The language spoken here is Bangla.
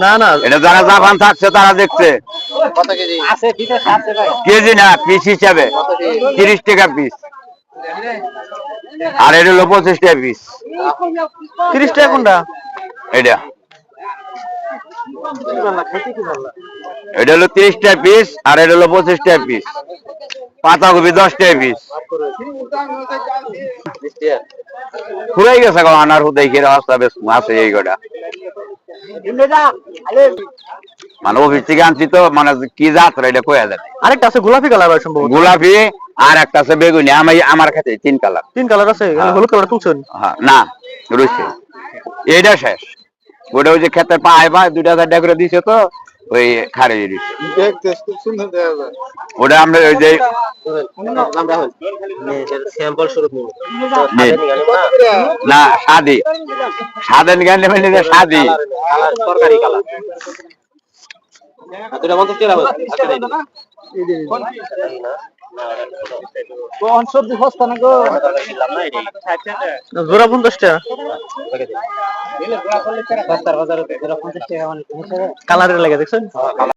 না না, এটা যারা জাপান থাকছে তারা দেখছে। কত কেজি আছে? বিদেশে আছে ভাই। কেজি না, পিস হিসাবে 30 টাকা পিস। আর এটা হলো 25 টাকা পিস। 30 টাকা কোনটা? এটা এটা হলো 30 টাকা পিস, আর এটা হলো 25 টাকা পিস। পাতাকপি 10 টাকা পিস। ফুরাই গেছে গো, আনার হুদাই কি রাস্তা বেশ আছে এই গোটা। মানে অফিস থেকে আনছি তো, মানে কি যাত্রা এটা কয়া যায়। আরেকটা আছে গোলাপি কালার হয় সম্ভবত। গোলাপি, আর একটা আছে বেগুনি। আমার কাছে 3 কালার। 3 কালার আছে, হলুদ কালার তুলছেন? হ্যাঁ, না রয়েছে, এইটা শেষ। ওটা ওই যে খেতে পায় 2-4টা করে দিছে তো, ওই খারে দেখতে খুব সুন্দর দেখা যায়। ওটা আমরা ওই যে স্যাম্পল শুরু করব না শাদি সাধন জ্ঞান মানে শাদি তরকারি কালার দুটা 50 টাকা কোন সবজি সস্তা না গো? জোড়া 50 টাকা। বাজারে 50 টাকা মানে কালারের লাগে দেখছেন?